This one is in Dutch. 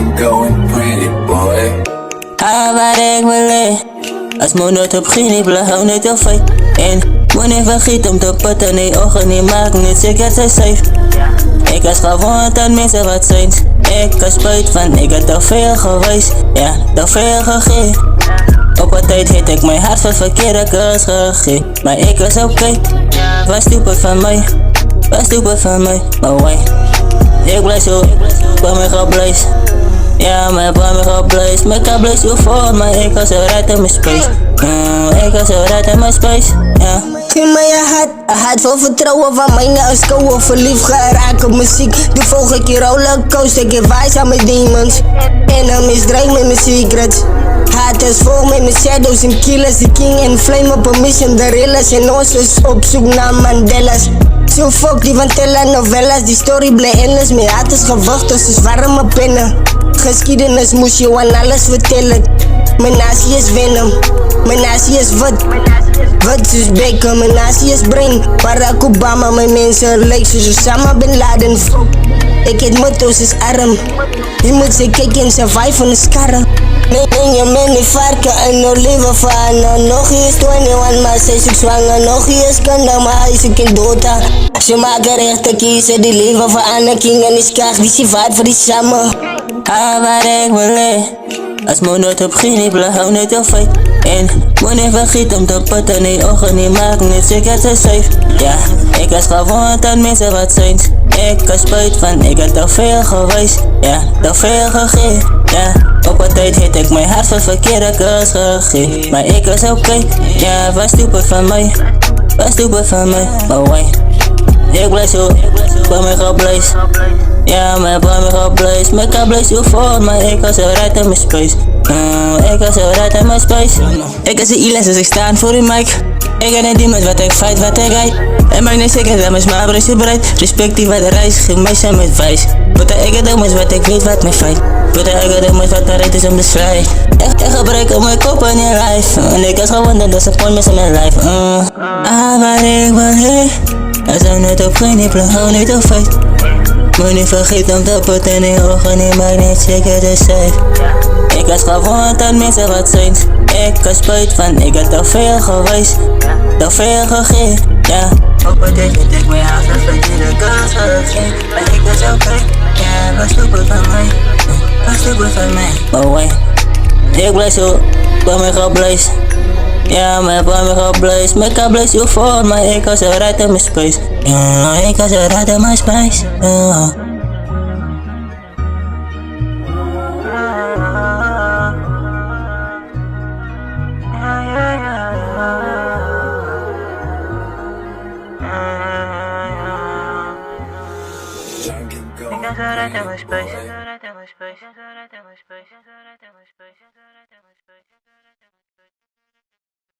keep going pretty boy. Waar ik wil leen. Als mijn nooit op geen niet hou niet te fijn. En wanneer vergeet om te putten, nee ogen niet maak niet zeker te safe. Ik was gewoon aan mensen wat zijn. Ik had spijt van ik had te veel geweest. Ja, te veel gegeven. Op een tijd heeft ik mijn hart voor verkeerde keus gegeven. Maar ik was oké. Was stupid van mij. Was stupid van mij. Maar why? Ik blijf zo. Kwam ik op blijf. Ja, maar kwam ik op blijf. Maar ik kan blijf zo voor. Maar ik was zo red in mijn space. Ik was zo red in mijn space. Ja. Geef mij je hart vol vertrouwen van mij naar een scoren. Verliefd geraakt op muziek. De volgende keer rollercoaster. Ik heb wijs aan mijn demons. Enemies drijf met mijn secrets. Hart is vol met mijn shadows en killers. The king en flame op een mission. De realers en ons op zoek naar Mandela's. Zo fuck die van telenovelas. Die story blijft endless. Mijn hart is gewacht tussen warme pennen. Geschiedenis moest je aan alles vertellen. Mijn nazi is Venom. Mijn nazi is wat? Wat is Beckham? Mijn nazi is Brain. Barack Obama, mijn mensen lijkt zoals Osama Bin Laden. Ik eet motto's is arm. Je moet ze kijken en survive van de skarren. Neem je mee niet varken en oliven van. Nog eens 21, maar zij zoekt zwanger. Nog eens kanda, maar hij zoekt in dota. Ze maken rechte kiezen, die leven van Anne King en die skaag, die survive voor die samen. Waar ik wil leen. Als mijn nooit op geen niet hou niet te fijn. En wanneer vergeet om te putten, nee ogen niet maak niet zeker te safe. Ja, ik was gewoon aan mensen wat zijn. Ik had spijt van ik had te veel geweest. Ja, te veel gegeven. Ja, op een tijd heeft ik mijn hart voor verkeerde keus gegeven. Maar ik was oké. Ja, was stupid van mij. Was stupid van mij. Maar why? Ik blijf zo. Kwam ik op blijf. Ja, maar kwam ik op blijf. Maar ik kan blijf zo voor. Maar ik was zo red in mijn space. Ik was zo red in mijn space. Ik is de Iles, dus ik sta voor die mic. Ik heb een demons wat ik fight, wat ik rijd. En maak niet zeker dat mijn smaak is bereid. Respectief wat de reis, geef mij zijn met wijs. Wat ik het doen is wat ik weet wat mij feit. Wat ik het doen is wat de rijdt is om de strijd. Ik gebruik op mijn kop en in life. En ik was gewoon dat disappointments in mijn life. Waar ik wil heen. Als ik net op geen niet hou niet te fight. Moet niet vergeten om te putten in je ogen, niet maak niet zeker te safe. Ik was gewoon aan mensen wat zijn. Ik had spijt van ik had te veel geweest. Te veel gegeven, ja. Op een tijd vind ik mijn hart voor verkeerde keus gegeven. Maar ik was oké, ja, was stupid van mij. Was stupid van mij. Maar why? Ik blijf zo, kwam ik op blijf. Ja, maar kwam ik op blijf. Maar ik kan blijf zo voor, maar ik was zo red in mijn space. Ja, ik was zo red in mijn space. Ja. Ik was zo red in mijn space.